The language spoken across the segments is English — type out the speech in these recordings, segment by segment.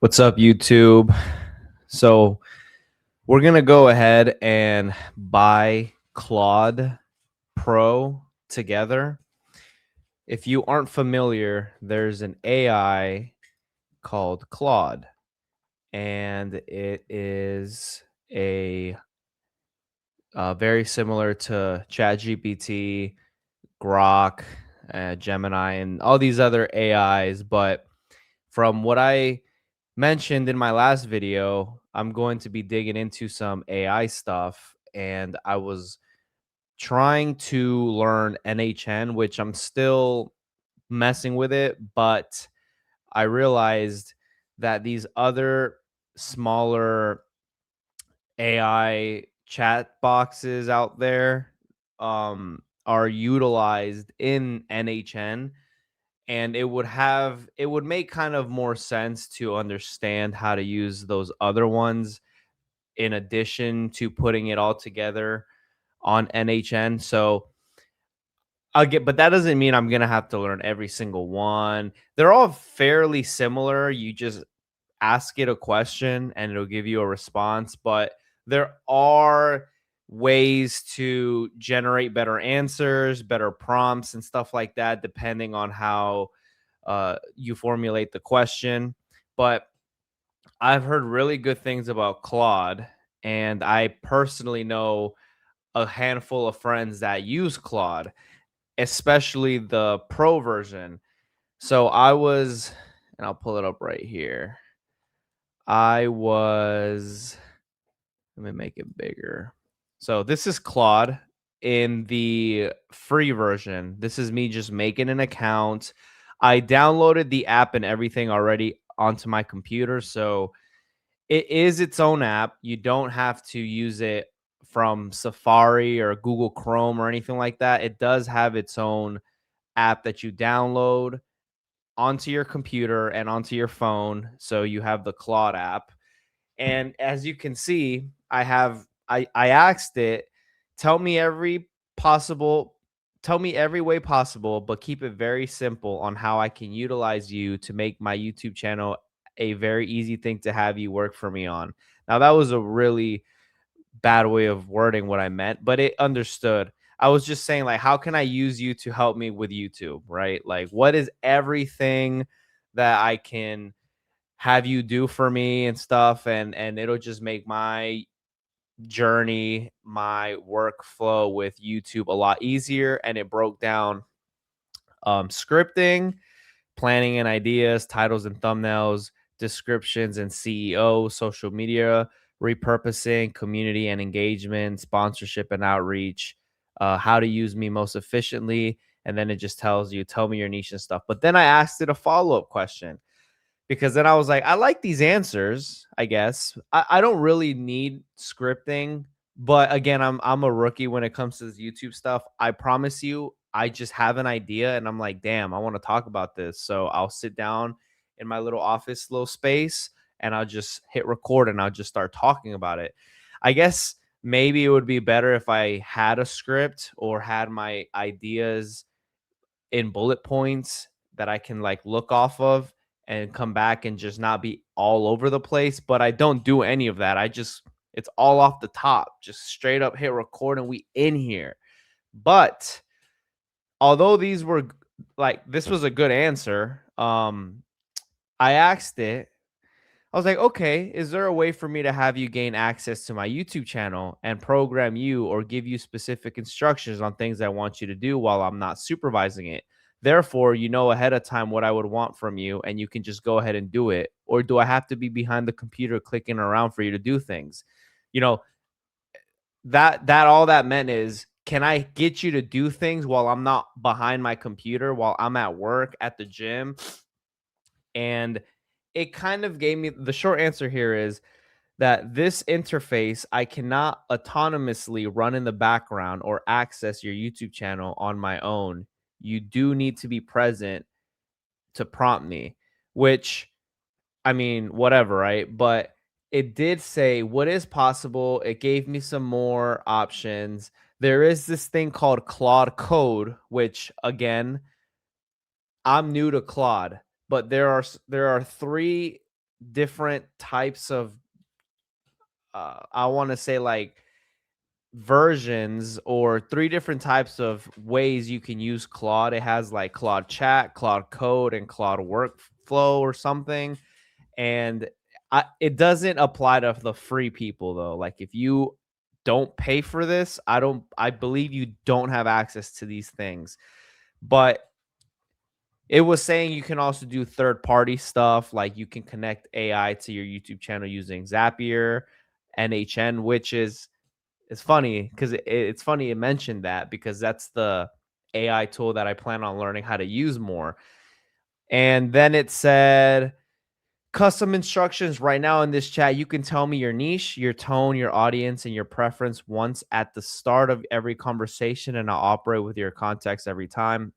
What's up, YouTube? So we're gonna go ahead and buy Claude Pro together. If you aren't familiar, there's an AI called Claude, and it is a very similar to ChatGPT, Grok, Gemini, and all these other AIs. But from what I mentioned in my last video, I'm going to be digging into some AI stuff, and I was trying to learn NHN, which I'm still messing with it, but I realized that these other smaller AI chat boxes out there are utilized in NHN, and it would make kind of more sense to understand how to use those other ones in addition to putting it all together on NHN. So but that doesn't mean I'm gonna have to learn every single one. They're all fairly similar. You just ask it a question and it'll give you a response, but there are ways to generate better answers, better prompts, and stuff like that, depending on how you formulate the question. But I've heard really good things about Claude, and I personally know a handful of friends that use Claude, especially the pro version. So and I'll pull it up right here. I was, let me make it bigger. So this is Claude in the free version. This is me just making an account. I downloaded the app and everything already onto my computer. So it is its own app. You don't have to use it from Safari or Google Chrome or anything like that. It does have its own app that you download onto your computer and onto your phone. So you have the Claude app. And as you can see, I asked it, tell me every possible tell me every way possible, but keep it very simple on how I can utilize you to make my YouTube channel a very easy thing to have you work for me on. Now that was a really bad way of wording what I meant, but it understood. I was just saying, like, how can I use you to help me with YouTube, right? Like, what is everything that I can have you do for me and stuff, and it'll just make my journey, my workflow with YouTube a lot easier. And it broke down scripting, planning and ideas, titles and thumbnails, descriptions and CEO, social media, repurposing, community and engagement, sponsorship and outreach, how to use me most efficiently. And then it just tells you, tell me your niche and stuff. But then I asked it a follow up question because then I was like, I like these answers, I guess. I don't really need scripting, but again, I'm a rookie when it comes to this YouTube stuff. I promise you, I just have an idea and I'm like, damn, I want to talk about this. So I'll sit down in my little office, little space, and I'll just hit record and I'll just start talking about it. I guess maybe it would be better if I had a script or had my ideas in bullet points that I can like look off of and come back and just not be all over the place. But I don't do any of that. It's all off the top, just straight up hit record and we in here. But although this was a good answer, I asked it, I was like, okay, is there a way for me to have you gain access to my YouTube channel and program you or give you specific instructions on things I want you to do while I'm not supervising it? Therefore, you know ahead of time what I would want from you and you can just go ahead and do it. Or do I have to be behind the computer clicking around for you to do things? You know, that all that meant is, can I get you to do things while I'm not behind my computer, while I'm at work, at the gym? And it kind of gave me the short answer here is that this interface I cannot autonomously run in the background or access your YouTube channel on my own. You do need to be present to prompt me, which, I mean, whatever, right? But it did say what is possible. It gave me some more options. There is this thing called Claude Code, which again, I'm new to Claude, but there are three different types of I want to say like versions or 3 different types of ways you can use Claude. It has like Claude Chat, Claude Code, and Claude Workflow or something. And it doesn't apply to the free people though. Like if you don't pay for this, I believe you don't have access to these things. But it was saying you can also do third party stuff, like you can connect AI to your YouTube channel using Zapier, NHN, which is it's funny because it's funny it mentioned that because that's the AI tool that I plan on learning how to use more. And then it said custom instructions right now in this chat. You can tell me your niche, your tone, your audience, and your preference once at the start of every conversation, and I'll operate with your context every time,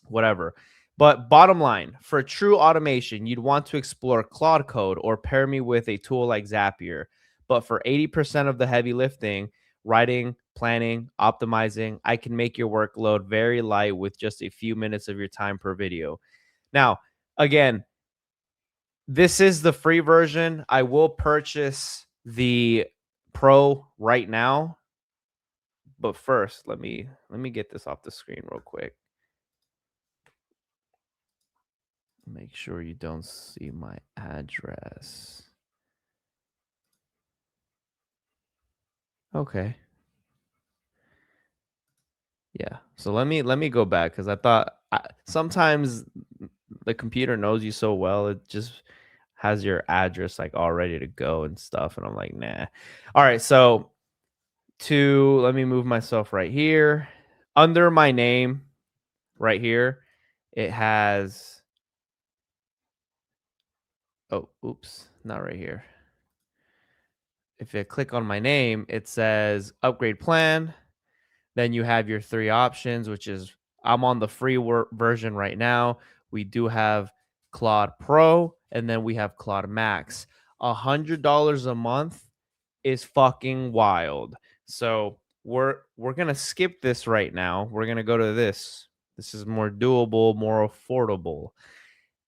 whatever. But bottom line, for true automation, you'd want to explore Claude Code or pair me with a tool like Zapier. But for 80% of the heavy lifting, writing, planning, optimizing, I can make your workload very light with just a few minutes of your time per video. Now, again, this is the free version. I will purchase the Pro right now. But first, let me get this off the screen real quick. Make sure you don't see my address. Okay. Yeah. So let me go back because I thought sometimes the computer knows you so well it just has your address like all ready to go and stuff, and I'm like, nah. All right. So let me move myself right here under my name right here. It has oops, not right here. If I click on my name, it says upgrade plan. Then you have your 3 options, which is I'm on the free version right now. We do have Claude Pro, and then we have Claude Max. $100 a month is fucking wild. So we're gonna skip this right now. We're gonna go to this. This is more doable, more affordable.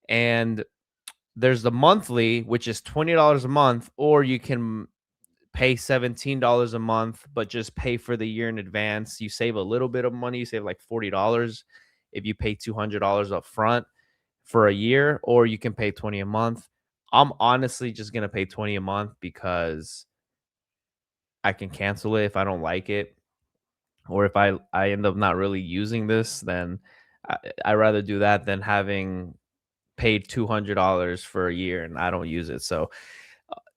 And there's the monthly, which is $20 a month, or you can pay $17 a month, but just pay for the year in advance. You save a little bit of money. You save like $40 if you pay $200 up front for a year, or you can pay 20 a month. I'm honestly just going to pay 20 a month because I can cancel it if I don't like it. Or if I end up not really using this, then I rather do that than having paid $200 for a year and I don't use it. So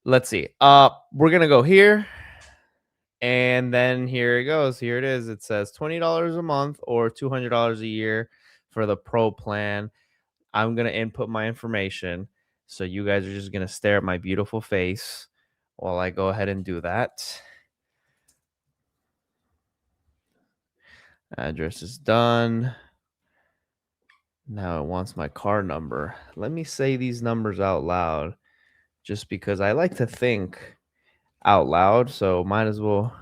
let's see. We're going to go here. And then here it goes. Here it is. It says $20 a month or $200 a year for the Pro plan. I'm going to input my information. So you guys are just going to stare at my beautiful face while I go ahead and do that. Address is done. Now it wants my card number. Let me say these numbers out loud just because I like to think out loud. So might as well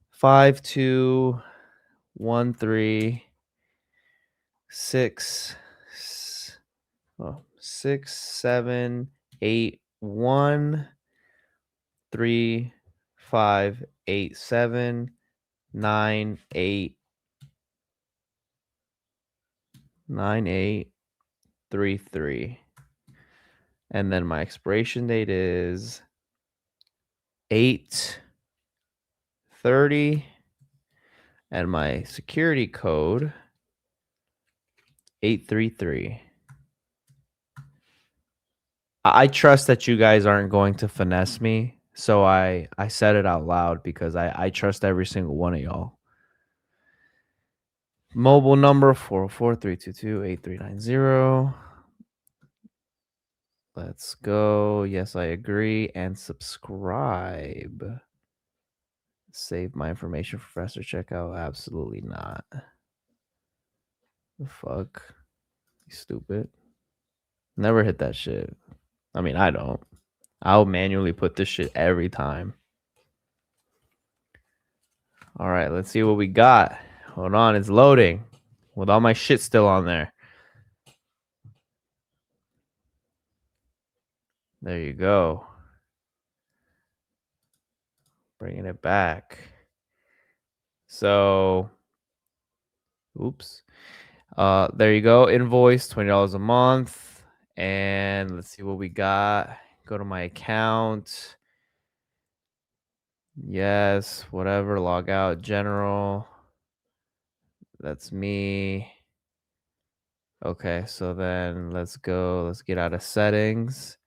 5213 6 7 8 1 3 5 8 7 9 8 9 8 3 3. And then my expiration date is 8/30, and my security code 833. I trust that you guys aren't going to finesse me, so I said it out loud because I trust every single one of y'all. Mobile number 404-322-8390. Let's go. Yes, I agree. And subscribe. Save my information for faster checkout. Absolutely not. The fuck? You stupid. Never hit that shit. I mean, I don't. I'll manually put this shit every time. All right, let's see what we got. Hold on, it's loading with all my shit still on there. There you go. Bringing it back. So, oops. There you go. Invoice $20 a month. And let's see what we got. Go to my account. Yes, whatever. Log out. General. That's me. Okay, so then let's go. Let's get out of settings.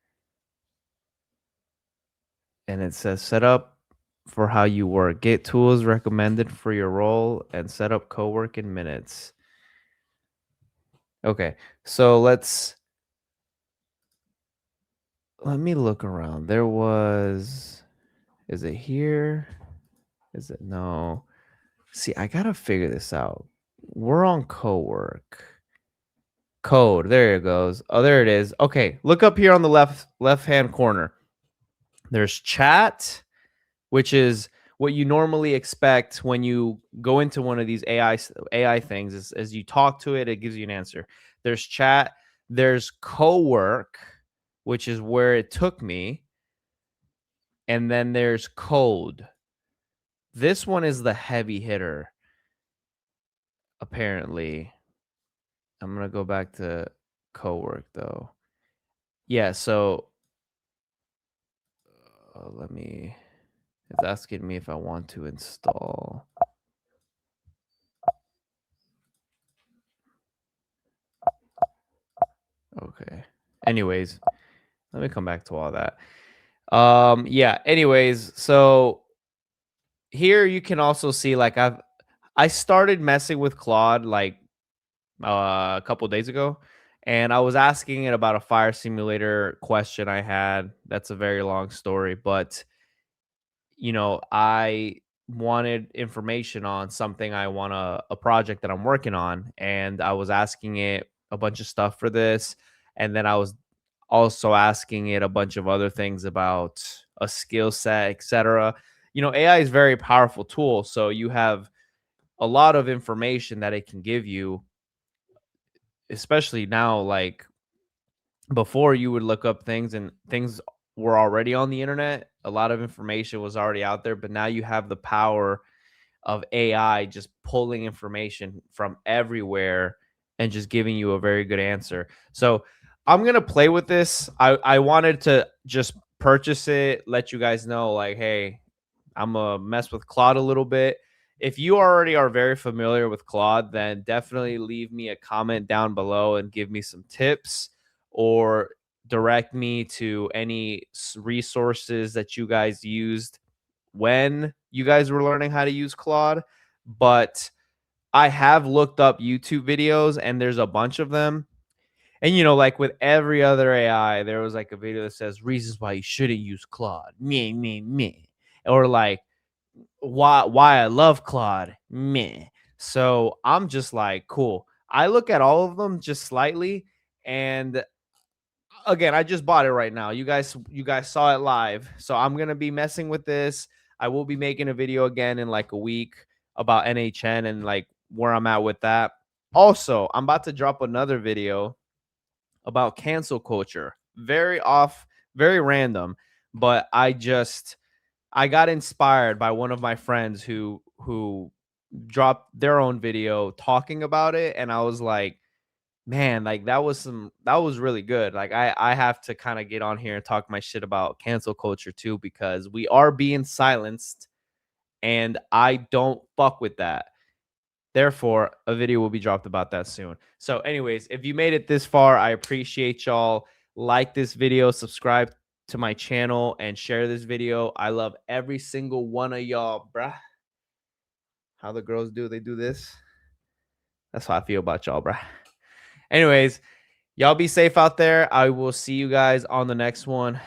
And it says set up for how you work. Get tools recommended for your role and set up co-work in minutes. Okay, so let me look around. There was, is it here? Is it no? See, I gotta figure this out. We're on co-work. Code. There it goes. Oh, there it is. Okay, look up here on the left-hand corner. There's chat, which is what you normally expect when you go into one of these AI things. As you talk to it, it gives you an answer. There's chat. There's co-work, which is where it took me. And then there's code. This one is the heavy hitter, apparently. I'm going to go back to co-work, though. Yeah, so it's asking me if I want to install. Okay. Anyways, let me come back to all that. Yeah, anyways, so here you can also see, like, I started messing with Claude like a couple days ago, and I was asking it about a fire simulator question I had. That's a very long story, but I wanted information on something I want a project that I'm working on, and I was asking it a bunch of stuff for this, and then I was also asking it a bunch of other things about a skill set, etc. AI is a very powerful tool, so you have a lot of information that it can give you, especially now. Like, before, you would look up things and things were already on the internet. A lot of information was already out there, but now you have the power of AI just pulling information from everywhere and just giving you a very good answer. So I'm going to play with this. I wanted to just purchase it, let you guys know, like, hey, I'm going to mess with Claude a little bit. If you already are very familiar with Claude, then definitely leave me a comment down below and give me some tips, or direct me to any resources that you guys used when you guys were learning how to use Claude. But I have looked up YouTube videos, and there's a bunch of them. And like with every other AI, there was like a video that says reasons why you shouldn't use Claude. Me. Or like why I love Claude. Meh. So I'm just like, cool. I look at all of them just slightly, and again, I just bought it right now. You guys saw it live. So I'm going to be messing with this. I will be making a video again in like a week about NHN and like where I'm at with that. Also, I'm about to drop another video about cancel culture. Very random, but I got inspired by one of my friends who dropped their own video talking about it, and I was like, man, like that was really good. Like I have to kind of get on here and talk my shit about cancel culture too, because we are being silenced, and I don't fuck with that. Therefore, a video will be dropped about that soon. So anyways, if you made it this far, I appreciate y'all. Like this video, subscribe to my channel, and share this video. I love every single one of y'all, bruh. How the girls do, they do this. That's how I feel about y'all, bruh. Anyways, y'all be safe out there. I will see you guys on the next one.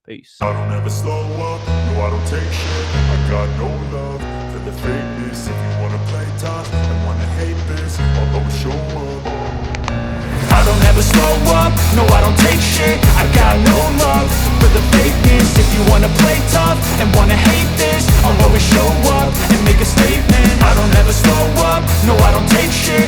Peace. I don't ever slow up, no I don't take shit. I got no love for the fakeness. If you wanna play tough and wanna hate this, I'll always show up. I don't ever slow up, no I don't take shit. I got no love for the fakeness. If you wanna play tough and wanna hate this, I'll always show up and make a statement. I don't ever slow up, no I don't take shit.